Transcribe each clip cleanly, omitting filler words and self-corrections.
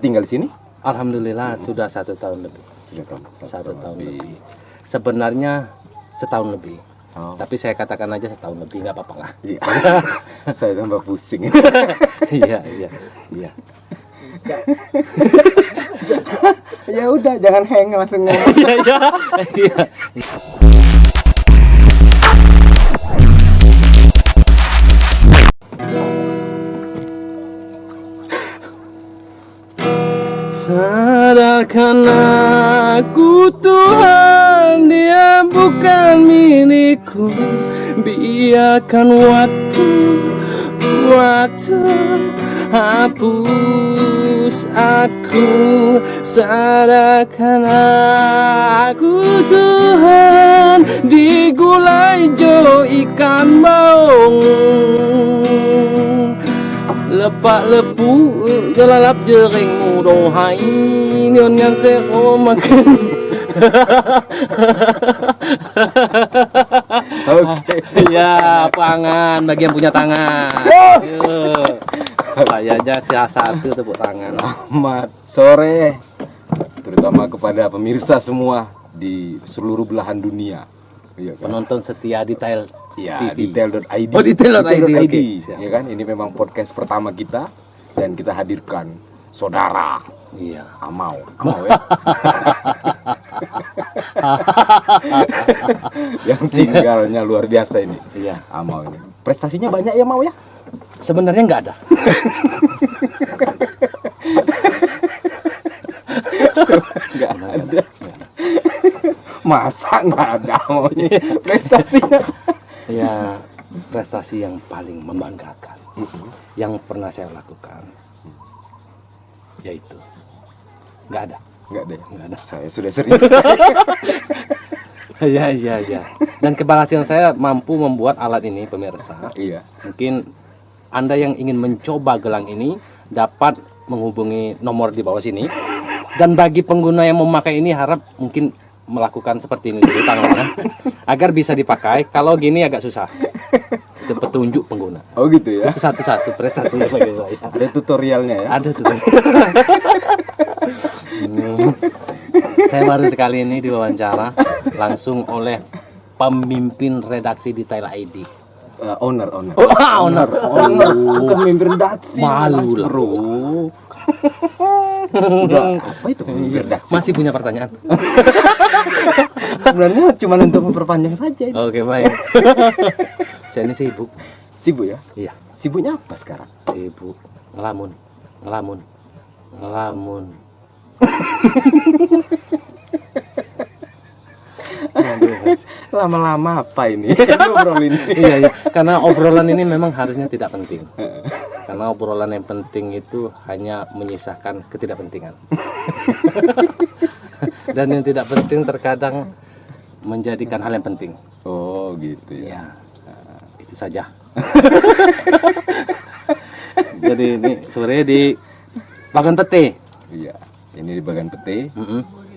tinggal di sini? Alhamdulillah sudah 1 tahun lebih. Sudah Satu tahun lebih. Sebenarnya setahun lebih. Tapi saya katakan aja setahun lebih, nggak apa-apa lah. Iya. Saya tambah pusing. Iya. Ya udah, jangan hang langsung ngomong. Iya. Sadarkan aku Tuhan, dia bukan milikku. Biarkan waktu hapus aku. Sadarkan aku Tuhan, digulai jo ikan baung. Lepak lepu jelalap jeringmu dohai nyonya seko makan. Oke. Ya, pangan bagi yang punya tangan. Saya aja salah satu tepuk tangan. Selamat sore, terutama kepada pemirsa semua di seluruh belahan dunia. Iya kan? Penonton setia Detail Ya, TV. detail.id. Oh, detail.id. Oke. Ya kan, ini memang podcast pertama kita dan kita hadirkan saudara Iya. Amau ya. Yang tinggalnya luar biasa ini. Iya. Amau ini. Prestasinya banyak ya, Mau ya? Sebenarnya nggak ada. Nggak ada. Masa nggak ada Mau ini? Prestasinya? Ya, prestasi yang paling membanggakan yang pernah saya lakukan, yaitu nggak ada. Nggak ada. Nggak ada. Saya sudah serius. Ya. Dan keberhasilan saya mampu membuat alat ini, pemirsa. Iya. Mungkin Anda yang ingin mencoba gelang ini dapat menghubungi nomor di bawah sini. Dan bagi pengguna yang memakai ini, harap mungkin melakukan seperti ini dulu tangannya agar bisa dipakai. Kalau gini agak susah. Itu petunjuk pengguna. Oh gitu ya. Itu satu-satu prestasinya bagi saya. Ada tutorialnya ya. Ada tuh. Saya baru sekali ini diwawancara langsung oleh pemimpin redaksi Detail ID. Owner. Owner. Bukan pemimpin redaksi. Malu lah. Bro. Udah, apa itu pemimpin redaksi? Masih punya pertanyaan? Sebenarnya cuma untuk memperpanjang saja ini. Oke, baik. Saya ini sibuk. Sibuk ya? Iya, Sibuknya apa sekarang? sibuk ngelamun. Lama-lama apa ini? Ngobrol ini. Iya, karena obrolan ini memang harusnya tidak penting. Karena obrolan yang penting itu hanya menyisahkan ketidakpentingan. Dan yang tidak penting terkadang menjadikan hal yang penting. Oh gitu ya. Ya, itu saja. Jadi ini sebenarnya di Bagan Pete. Iya. Ini di bagian pete.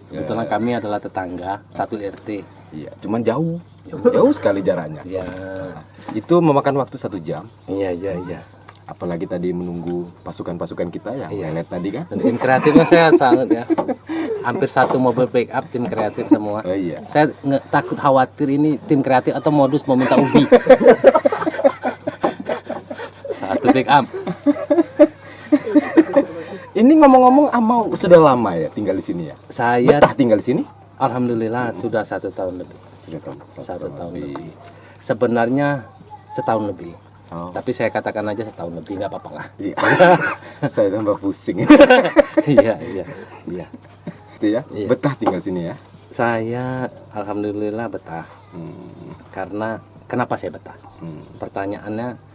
Kebetulan kami adalah tetangga satu RT. Iya. Cuman jauh. Jauh sekali jaraknya. Ya, Itu memakan waktu 1 jam. iya. Apalagi tadi menunggu pasukan-pasukan kita yang Iya. lelet tadi kan. Dan tim kreatifnya saya sangat ya. Hampir satu mobil pick up tim kreatif semua. Oh iya. Saya takut khawatir ini tim kreatif atau modus mau minta ubi. Satu pick up. Ini ngomong-ngomong Amau sudah lama ya tinggal di sini ya? Saya Betah tinggal di sini? alhamdulillah sudah 1 tahun lebih. Sudah Satu tahun lebih. Sebenarnya setahun lebih. Oh. Tapi saya katakan aja setahun lebih, nggak apa-apa lah. Iya. Saya tambah pusing. Iya. Itu ya. Iya. Betah tinggal sini ya. Saya alhamdulillah betah. Karena kenapa saya betah? Pertanyaannya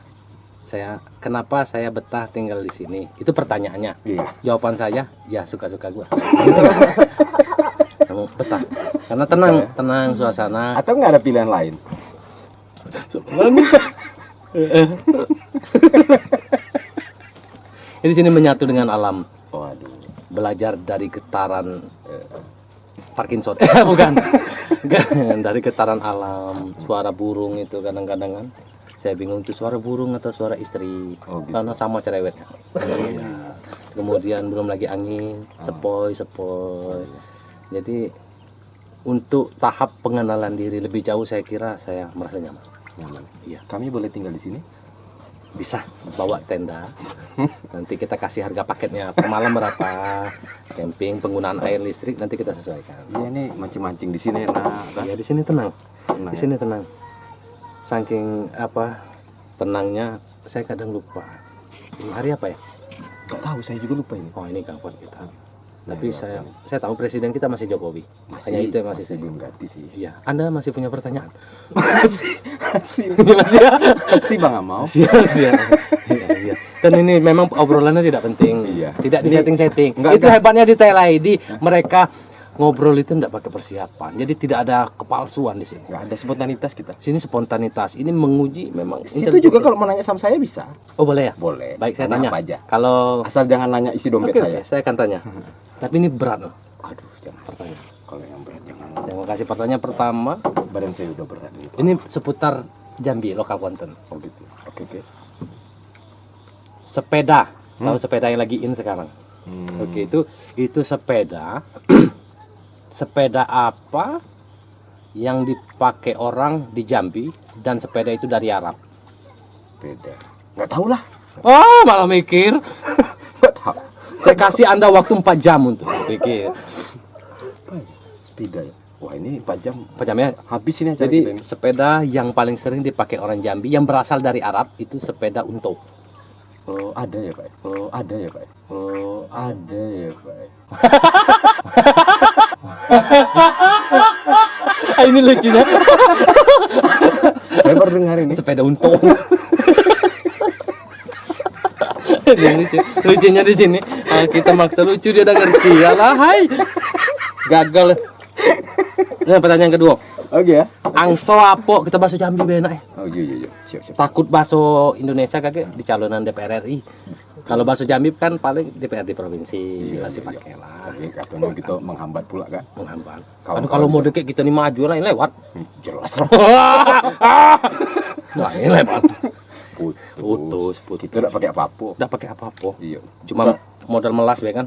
kenapa saya betah tinggal di sini? Itu pertanyaannya. Iya. Jawaban saya ya suka-suka gua. Kamu betah. Karena tenang suasana. Atau nggak ada pilihan lain? Di sini menyatu dengan alam. Waduh. Belajar dari getaran Parkinson. Bukan. Dari getaran alam, suara burung itu kadang-kadang kan. Saya bingung itu suara burung atau suara istri. Oh, gitu. Karena sama cerewetnya. Ya. kemudian belum lagi angin, sepoi. Jadi untuk tahap pengenalan diri lebih jauh saya kira saya merasa nyaman. Iya. Kami boleh tinggal di sini? Bisa bawa tenda. Nanti kita kasih harga paketnya per malam berapa, camping, penggunaan air listrik nanti kita sesuaikan. Iya nih, mancing-mancing di sini enak kan? Ya di sini tenang. Tenang, Di sini tenang. Saking tenangnya saya kadang lupa. Ini hari apa ya? Gak tahu, saya juga lupa ini. Oh ini kapan kita. Tapi saya tahu presiden kita masih Jokowi. Hanya itu yang masih saya. belum ganti sih. Iya. Anda masih punya pertanyaan? masih masih Bang Amau. Iya. Dan ini memang obrolannya tidak penting. Iya. Tidak disetting-setting. Enggak, Itu hebatnya di Tail ID. Mereka ngobrol itu tidak pakai persiapan. Jadi tidak ada kepalsuan di sini. Gak ada spontanitas kita. Sini spontanitas. Ini menguji memang. Situ juga kalau mau nanya sama saya bisa. Oh boleh ya? Boleh. Baik, saya Tanya tanya. apa aja. Kalau Asal jangan nanya isi dompet Oke, saya akan tanya. Tapi ini berat loh. Aduh, jangan Pertanyaan. Kalau yang berat jangan. Saya mau kasih pertanyaan pertama. Badan saya udah berat nih. Ini seputar Jambi, lokal konten. Oh gitu. Oke. Sepeda. Tahu sepeda yang lagi in sekarang? Oke, itu sepeda. Sepeda apa yang dipakai orang di Jambi dan sepeda itu dari Arab? Beda. Nggak tahu lah. Oh, malah mikir. Nggak tahu. Saya kasih Anda waktu 4 jam untuk pikir. Apa ya? Sepeda ya. Wah ini 4 jam. 4 jam ya? Habis ini acara Jadi kita ini. sepeda yang paling sering dipakai orang Jambi yang berasal dari Arab itu sepeda unto. Oh ada ya Pak. Oh ada ya Pak. Oh ada ya Pak. Ini lucunya. Saya baru dengar ini. Sepeda unto. Lucunya di sini. Kita maksa lucu dia udah ngerti. Alah, hai. Gagal. Nah, pertanyaan kedua. Oke ya. Angso apa kita bahasa Jambi benak ya? Oh iya. Siap. Takut bahasa Indonesia kagak di calonan DPR RI. Kalau bahasa Jambi kan paling DPRD provinsi masih pakai lah. Oke, katanya kita menghambat pula kan? Menghambat. Kalau Mau deket kita nih maju lain lewat. Jelas. Nah, ini lewat. Putus. Kita tidak pakai apa-apa. Udah pakai apa-apa. Iya. Cuma modal melas ya kan.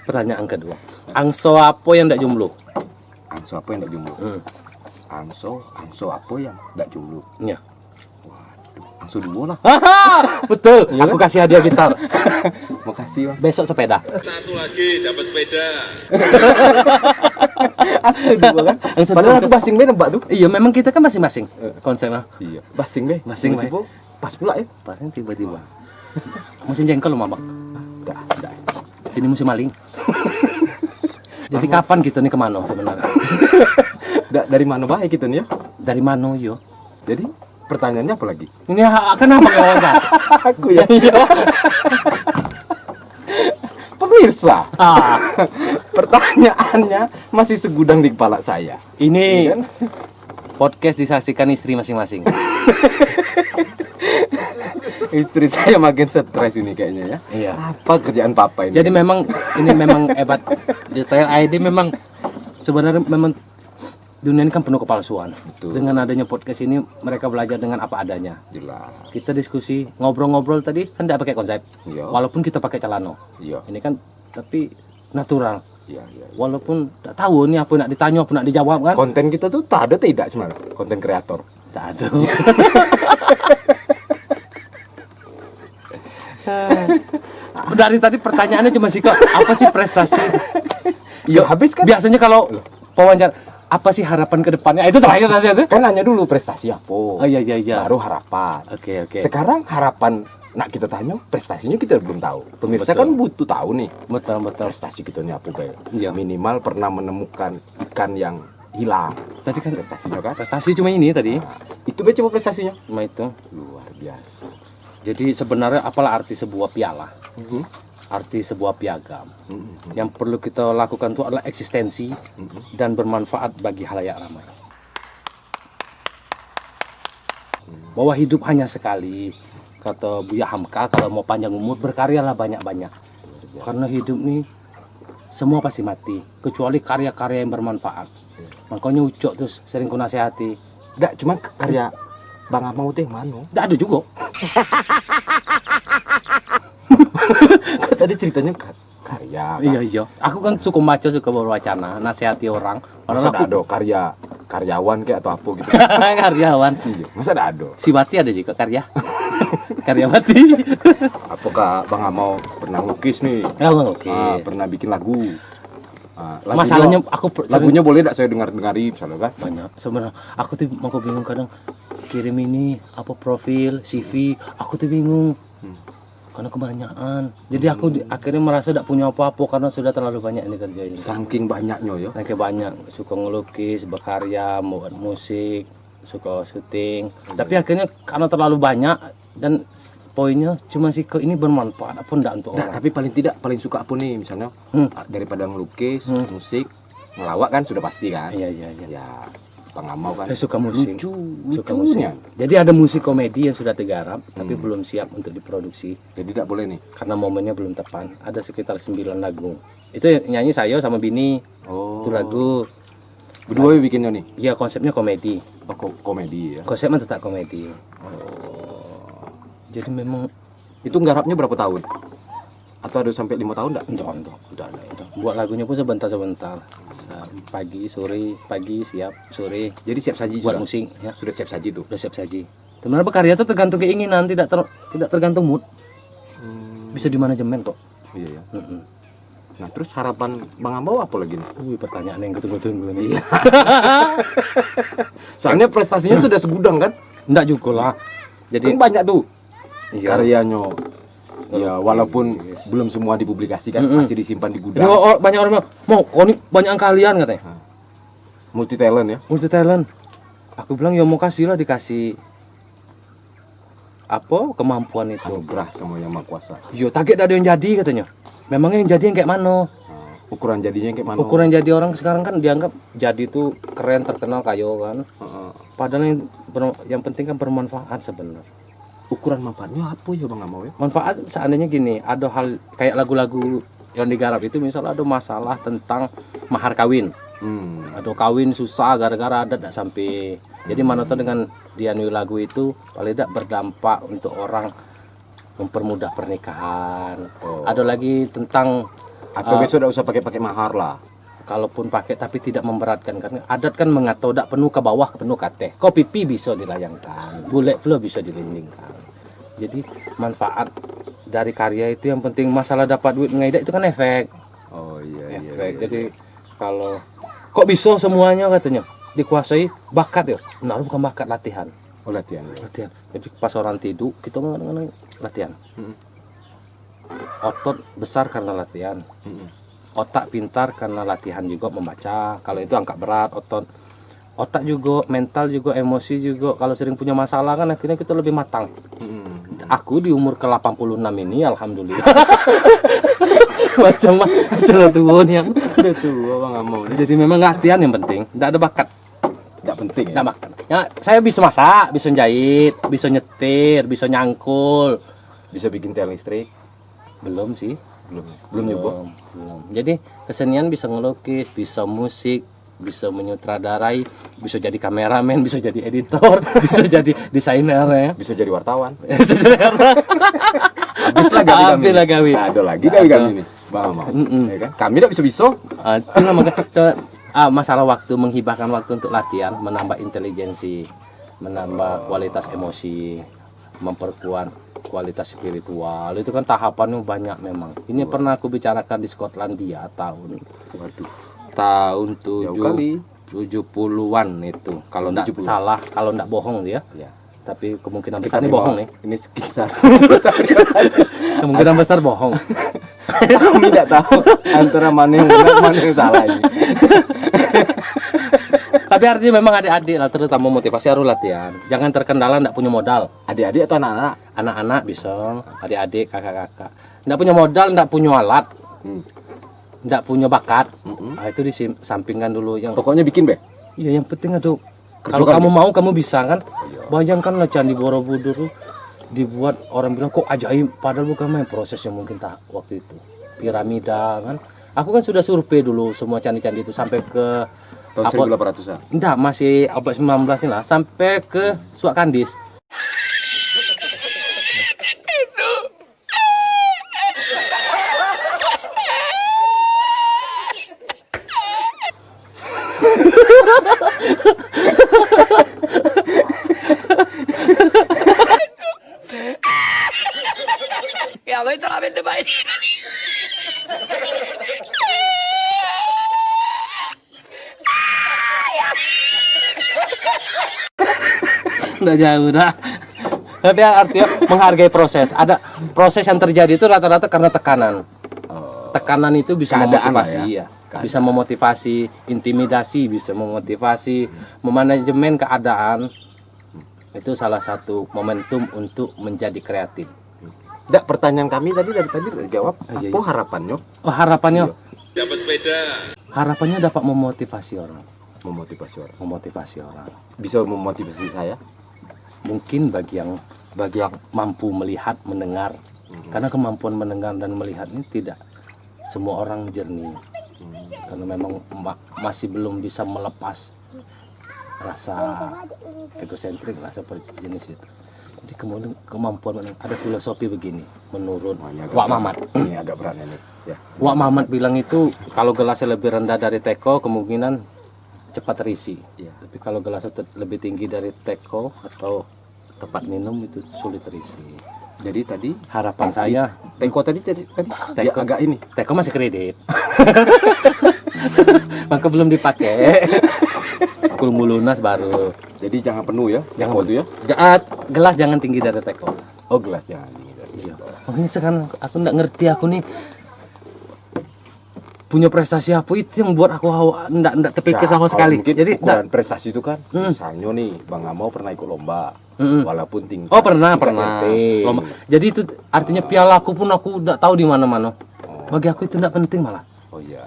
Pertanyaan kedua. Angso apa yang ndak jomblo? Angso apa yang tidak jomblo? Angso apa yang tidak jomblo? Iya. Angso 2 lah. Betul. Aku kasih hadiah gitar. Makasih Bang. Besok sepeda. Satu lagi dapat sepeda. Angso 2 kan? Angso Padahal 2. aku basing be nembak tuh. Iya, memang kita kan masing-masing konsepnya. Iya. Basing be. Basing be. Tiba-tiba pas pula ya. Pasnya tiba-tiba. Musim jengkol loh, Mama. Enggak. Sini musim maling. Jadi kapan kita nih kemana sebenarnya? Dari mana baik kita nih ya? Dari mana yo? Jadi pertanyaannya apa lagi? Ini kenapa kau enggak? Aku ya. Pemirsa, pertanyaannya masih segudang di kepala saya. Ini Iya kan? podcast disaksikan istri masing-masing. Istri saya makin stres ini kayaknya ya. Iya. Apa kerjaan papa ini? Jadi memang hebat. Detail ID memang sebenarnya memang dunia ini kan penuh kepalsuan. Betul. Dengan adanya podcast ini mereka belajar dengan apa adanya. Jelas. Kita diskusi, ngobrol-ngobrol tadi kan tidak pakai konsep. Iya. Walaupun kita pakai celana. Iya. Ini kan tapi natural. Iya. Walaupun tak tahu nih apa nak ditanya, apa nak dijawab kan? Konten kita tuh tak ada tidak sebenarnya. Konten kreator. Tak ada. Dari tadi pertanyaannya cuma sih kok apa sih prestasi? Iya, habis kan? Biasanya kalau wawancara apa sih harapan ke depannya? Itu terakhir nasihatnya. Kan nanya dulu prestasi apa. Oh iya. Baru harapan. Oke. Sekarang harapan nak kita tanya, prestasinya kita belum tahu. Pemirsa Betul. kan butuh tahu nih. Betul. Prestasi kita ini apa baik? Iya. Minimal pernah menemukan ikan yang hilang. Tadi kan Prestasinya kan? prestasi cuma ini tadi. Nah, itu coba prestasinya. Cuma itu. Luar biasa. Jadi sebenarnya apalah arti sebuah piala? Arti sebuah piagam. Yang perlu kita lakukan itu adalah eksistensi dan bermanfaat bagi halayak ramai. Bahwa hidup hanya sekali. Kata Buya Hamka, kalau mau panjang umur berkaryalah banyak-banyak. Karena hidup nih semua pasti mati, kecuali karya-karya yang bermanfaat. Makanya Ucok terus sering ku nasihati. Enggak, cuma karya Bang Amau teh mana? Tidak ada juga. Tadi ceritanya karya. Kan? Iya. Aku kan suka baca, suka berwacana, nasihati orang. Masa Padahal ada karyawan kayak atau apa gitu. karyawan. Iya, masa ada. Si Wati ada juga karya. Karyawati. Apakah Bang Amau pernah lukis nih? Oke. Pernah bikin lagu. Masalahnya lagunya boleh enggak saya dengar-dengarin misalnya kan? banyak sebenarnya. Aku tuh mau bingung kadang kirim ini apa profil CV, aku tuh bingung. Karena kebanyakan. Jadi aku akhirnya merasa tidak punya apa-apa karena sudah terlalu banyak ini kerjain. Saking banyaknya ya. Saking banyak, suka ngelukis, berkarya, buat musik, suka syuting. Tapi akhirnya karena terlalu banyak dan poinnya cuma sih ke ini bermanfaat apa enggak untuk Nah, orang. tapi paling suka apa nih misalnya? Daripada ngelukis, musik, ngelawak kan sudah pasti kan? Iya. Ya, Bang Amau kan. Saya suka musik. Suka Lucunya. musik. Jadi ada musik komedi yang sudah tergarap tapi belum siap untuk diproduksi Jadi tidak boleh nih. karena momennya belum tepat. Ada sekitar 9 lagu. Itu yang nyanyi saya sama Bini. Oh. Itu lagu. Berdua bikinnya nih. Ya konsepnya komedi. Oh, komedi ya. Konsepnya tetap komedi. Jadi memang Itu nggarapnya berapa tahun? Atau ada sampai 5 tahun enggak? udah. Buat lagunya pun sebentar. Pagi, sore, pagi, siap, sore. Jadi siap saji Buat sudah. musik ya. Sudah siap saji tuh. Udah siap saji. Sebenarnya berkarya itu tergantung keinginan, tidak tergantung mood. Bisa dimanajemen kok. Iya ya. Mm-mm. Nah, terus harapan Bang Amau apa lagi nih? Pertanyaan yang tunggu-tunggu nih. Soalnya prestasinya sudah segudang kan? Enggak juga lah. Jadi Jadi banyak tuh iya. karyanya. Ya, walaupun belum semua dipublikasikan, masih disimpan di Ini gudang. banyak orang bilang, mau kau nih banyak kalian katanya. Multi talent ya. Multi talent. Aku bilang ya mau kasih lah, dikasih apa kemampuan itu. Anugerah sama Yang Maha Kuasa. Yo target ada yang jadi katanya. Memangnya yang jadi yang kayak mana? Ukuran jadinya kayak mana? Ukuran jadi orang sekarang kan dianggap jadi itu keren, terkenal kayo kan. Padahal yang penting kan bermanfaat sebenarnya. Ukuran manfaatnya apa ya Bang Amau ya? Manfaat seandainya gini, ada hal kayak lagu-lagu yang digarap itu misalnya ada masalah tentang mahar kawin. Ada kawin susah gara-gara ada tidak sampai. Jadi mana tahu dengan dianu lagu itu paling tidak berdampak untuk orang mempermudah pernikahan. Ada lagi tentang Atau besok tidak usah pakai mahar lah. kalaupun pakai tapi tidak memberatkan, karena adat kan mengatur tidak penuh ke bawah penuh ke teh. Kok pipi bisa dilayangkan, bule flow bisa dilindingkan. Jadi manfaat dari karya itu yang penting, masalah dapat duit ngaidak itu kan efek. Oh iya Efek. Jadi kalau kok bisa semuanya katanya dikuasai bakat ya. Benar, bukan bakat, latihan. Oh latihan. Latihan. Jadi pas orang tidur kita mengenai latihan. Otot besar karena latihan. Otak pintar karena latihan juga membaca. Kalau itu angkat berat, otak juga, mental juga, emosi juga. Kalau sering punya masalah kan akhirnya kita lebih matang. Aku di umur ke-86 ini alhamdulillah. Macam tua nih yang Udah tua Bang Amau. jadi memang latihan yang penting. Tidak ada bakat. Tidak penting ya. Tidak bakat. Ya, saya bisa masak, bisa jahit, bisa nyetir, bisa nyangkul. Bisa bikin tiang listrik. Belum sih. Belum nyoba. Belum. Jadi kesenian bisa ngelukis, bisa musik, bisa menyutradarai, bisa jadi kameramen, bisa jadi editor, bisa jadi desainer ya. Bisa jadi wartawan. Bisa jadi apa? Habis lah gawi kami. Habis lah gawi. Nah, ada lagi gawi kami nih. Bang Amau. Ya kan? Kami tidak bisa. Itulah makanya masalah waktu, menghibahkan waktu untuk latihan, menambah intelijensi, menambah kualitas emosi, memperkuat kualitas spiritual. Itu kan tahapannya banyak memang. Ini pernah aku bicarakan di Skotlandia tahun Jauh kali. 70-an itu. Kalau enggak 70. salah, kalau enggak bohong dia. Ya. Tapi kemungkinan besar ini bohong nih. Ini sekitar. Kemungkinan besar bohong. Kami tidak tahu antara mana yang benar mana yang salah ini. Tapi artinya memang adik-adik lah, terutama motivasi harus latihan. Jangan terkendala enggak punya modal. Adik-adik atau anak-anak? Anak-anak bisa, adik-adik, kakak-kakak. Enggak punya modal, enggak punya alat, enggak punya bakat. Nah, itu disampingkan dulu yang. Pokoknya bikin be. Iya, yang penting ada. Kalau Kerjakan, kamu mau, kamu bisa kan. Bayangkanlah Candi Borobudur tuh dibuat orang bilang kok ajaib, padahal bukan main prosesnya mungkin tak waktu itu. Piramida kan. Aku kan sudah survei dulu semua candi-candi itu sampai ke Tahun 1800-an. enggak, masih abad 19 ini lah, sampai ke Suak Kandis. Udah jauh dah. Tapi artinya menghargai proses. Ada proses yang terjadi itu rata-rata karena tekanan. Tekanan itu bisa Keadaan memotivasi lah ya. Bisa memotivasi, intimidasi, bisa memotivasi, memanajemen keadaan. Itu salah satu momentum untuk menjadi kreatif. Nggak, pertanyaan kami tadi dari tadi udah jawab. iya, Apa harapannya? Oh, harapannya Dapat sepeda. harapannya dapat memotivasi orang, Memotivasi orang. memotivasi orang. Bisa memotivasi saya. Mungkin bagi yang mampu melihat, mendengar. Karena kemampuan mendengar dan melihat ini tidak semua orang jernih. Karena memang masih belum bisa melepas rasa egosentrik, rasa jenis itu. Jadi kemudian kemampuan ada filosofi begini menurut Wak Mamat. Ini agak berat ini. Ya. Wak Mamat bilang itu kalau gelasnya lebih rendah dari teko kemungkinan cepat terisi. Iya. Tapi kalau gelasnya lebih tinggi dari teko atau tempat minum itu sulit terisi. Jadi tadi Harapan saya teko tadi ya, Teko. agak ini. teko masih kredit. Maka belum dipakai. Belum lunas baru. Jadi jangan penuh ya. Jangan Teko itu ya. Gelas jangan tinggi dari teko. Oh, gelas jangan ini. Iya. Makanya sekarang aku nggak ngerti aku nih punya prestasi apa itu yang buat aku nggak terpikir sama sekali. Jadi ukuran prestasi itu kan, misalnya nih Bang Amo pernah ikut lomba, walaupun tinggi. oh pernah lomba. Jadi itu artinya piala aku pun aku nggak tahu di mana-mana. Bagi aku itu nggak penting malah. Oh iya.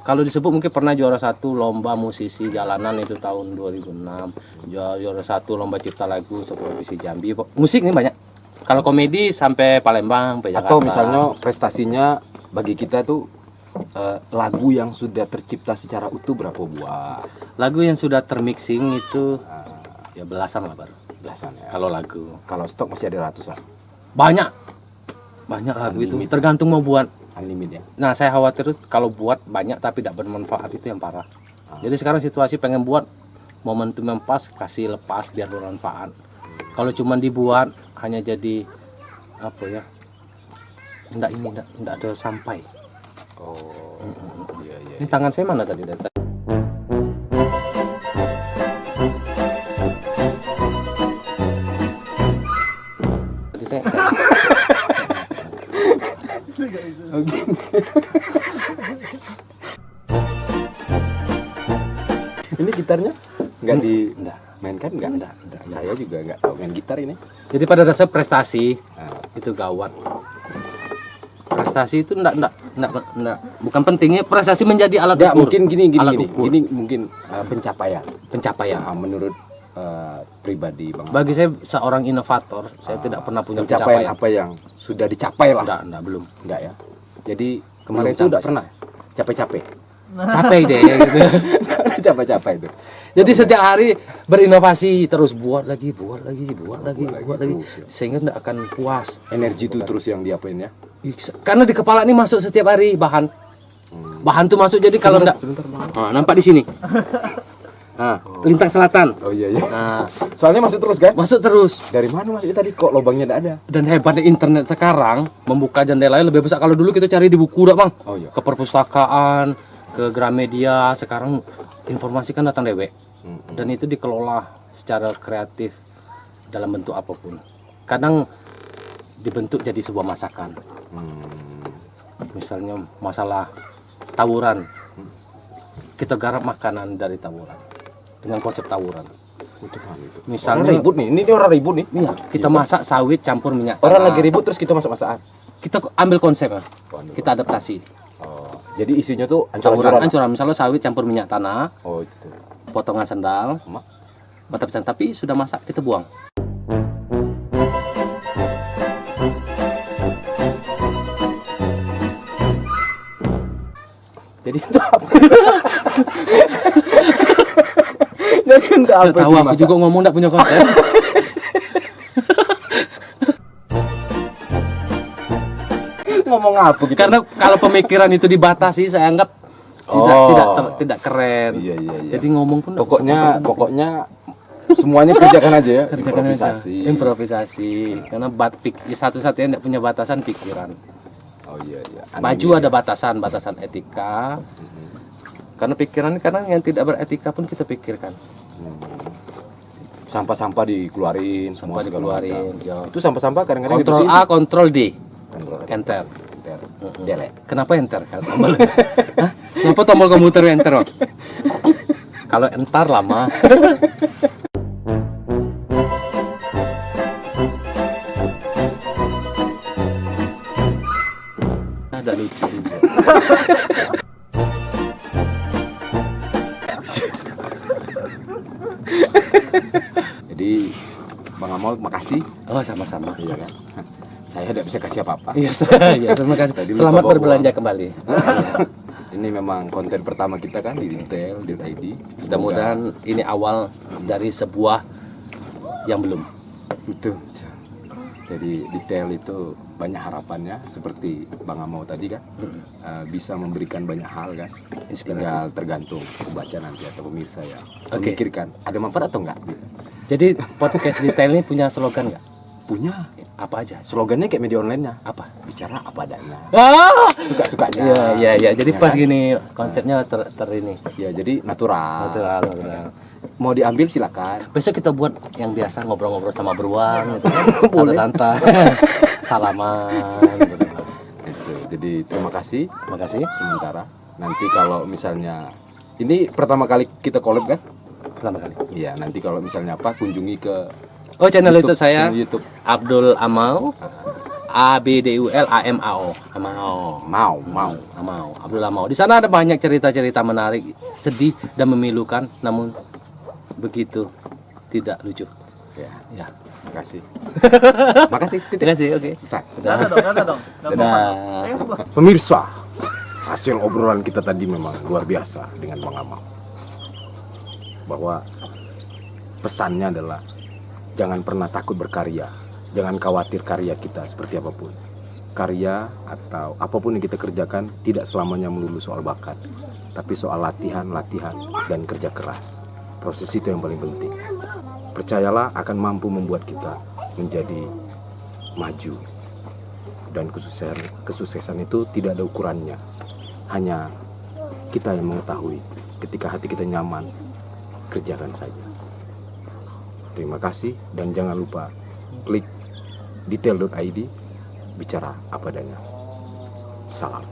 Kalau disebut mungkin pernah juara 1 lomba musisi jalanan itu tahun 2006, juara 1 lomba cipta lagu Provinsi Jambi. Musik ini banyak. Kalau komedi sampai Palembang, sampai Jakarta. Atau misalnya prestasinya bagi kita tuh lagu yang sudah tercipta secara utuh berapa buah? Lagu yang sudah termixing itu ya belasan lah baru. Belasan ya. Kalau lagu Kalau stok masih ada ratusan. banyak lagu itu tergantung mau buat. Unlimited ya. Nah saya khawatir kalau buat banyak tapi tidak bermanfaat itu yang parah. Jadi sekarang situasi pengen buat momentum yang pas kasih lepas biar bermanfaat. Kalau cuma dibuat hanya jadi apa ya? Enggak ada sampai. Oh. Iya iya. Ini tangan saya mana tadi? Tadi saya Oke. Ini gitarnya nggak dimainkan nggak? Saya juga nggak tahu main gitar ini. Jadi pada dasar prestasi itu gawat. Prestasi itu enggak bukan pentingnya prestasi menjadi alat Ya ukur. mungkin gini Alat ukur. mungkin pencapaian. Menurut pribadi Bang. Bagi saya seorang inovator, saya tidak pernah punya Pencapaian apa yang sudah dicapai lah? Enggak, belum. Enggak ya. Jadi kemarin Belum itu enggak sampai. pernah capek-capek. Capek deh gitu. Capek-capek itu. Jadi setiap hari berinovasi terus buat lagi sehingga tidak akan puas. Energi itu terus yang diapain ya? Karena di kepala ini masuk setiap hari bahan. Bahan tuh masuk jadi kalau enggak nampak di sini. Nah, Lintang Selatan. Oh iya iya. Nah, Soalnya masuk terus kan? masuk terus. Dari mana masuknya tadi kok lubangnya enggak ada? Dan hebatnya internet sekarang membuka jendelanya lebih besar. Kalau dulu kita cari di buku dah, Bang. Oh iya. Ke perpustakaan, ke Gramedia, sekarang informasi kan datang dewek. Dan itu dikelola secara kreatif dalam bentuk apapun. Kadang dibentuk jadi sebuah masakan. Misalnya masalah tawuran. Kita garap makanan dari tawuran dengan konsep tawuran. Misalnya Orang ribut nih, ini orang ribut nih. iya, kita masak sawit campur minyak Orang tanah. lagi ribut terus kita masak-masakan. Kita ambil konsep, Mas. Kita adaptasi. Oh, jadi isinya tuh Campuran ancur-ancuran. misalnya sawit campur minyak tanah, Oh itu. potongan sendal, batang pisang, tapi sudah masak kita buang. Jadi untuk apa? Jadi untuk apa? Tahu aku juga ngomong enggak punya konsep. Ngomong apa gitu? Karena kalau pemikiran itu dibatasi, saya anggap tidak keren. Iya. Jadi ngomong pun Pokoknya semuanya kerjakan aja ya. kerjakan Improvisasi. improvisasi karena satu-satunya tidak punya batasan pikiran. Oh iya. Maju ada batasan etika. Karena pikiran kadang yang tidak beretika pun kita pikirkan. Sampah-sampah dikeluarin, semua Sampah segala dikeluarin, macam. ya. Itu sampah-sampah kadang-kadang Kontrol dibersihin. A, kontrol D, Kontrol enter. Delete. Kenapa enter? Kalau tombol, Hah? Kenapa tombol komputer enter? Om? Kalau entar lama. Ada lucu juga. Jadi Bang Amal makasih. Oh, sama-sama. Iya kan. Saya tidak bisa kasih apa-apa. Iya, ya, terima kasih. Tadi Selamat lupa bawa berbelanja uang. kembali. Ini memang konten pertama kita kan di detail.id. Mudah-mudahan ini awal dari sebuah yang belum. Itu. Jadi detail itu banyak harapannya seperti Bang Amau tadi kan. Bisa memberikan banyak hal kan. Tinggal tergantung pembaca nanti atau pemirsa ya. Oke. Memikirkan ada manfaat atau enggak gitu. Jadi podcast detail ini punya slogan nggak? Punya Apa aja? slogannya kayak media online-nya. Apa? Bicara apa adanya. Ah! Suka-sukanya. Iya. Jadi Ya pas kan? gini konsepnya ter ini. Ya jadi natural. Natural. Mau diambil silakan. Besok kita buat yang biasa ngobrol-ngobrol sama beruang gitu kan. Santai-santai. Salaman gitu. Itu. Jadi terima kasih Terima kasih. sementara. Nanti kalau misalnya ini pertama kali kita collab kan? Pertama kali. Iya, nanti kalau misalnya apa kunjungi ke Oh, channel YouTube saya channel YouTube. Abdul Amau. ABDULAMAO. Amau. Mau. Abdul Amau. Di sana ada banyak cerita-cerita menarik, sedih dan memilukan, namun begitu tidak lucu. Ya, Ya. makasih. Makasih. Terima Titik. kasih. Oke. Selesai. Dadah dong. Dadah. Pemirsa, hasil obrolan kita tadi memang luar biasa dengan Bang Amal. Bahwa pesannya adalah jangan pernah takut berkarya. Jangan khawatir karya kita seperti apapun. Karya atau apapun yang kita kerjakan tidak selamanya melulu soal bakat, tapi soal latihan, dan kerja keras. Proses itu yang paling penting. Percayalah akan mampu membuat kita menjadi maju. Dan kesuksesan itu tidak ada ukurannya. Hanya kita yang mengetahui. Ketika hati kita nyaman, kerjakan saja. Terima kasih dan jangan lupa klik detail.id, bicara apa adanya. Salam.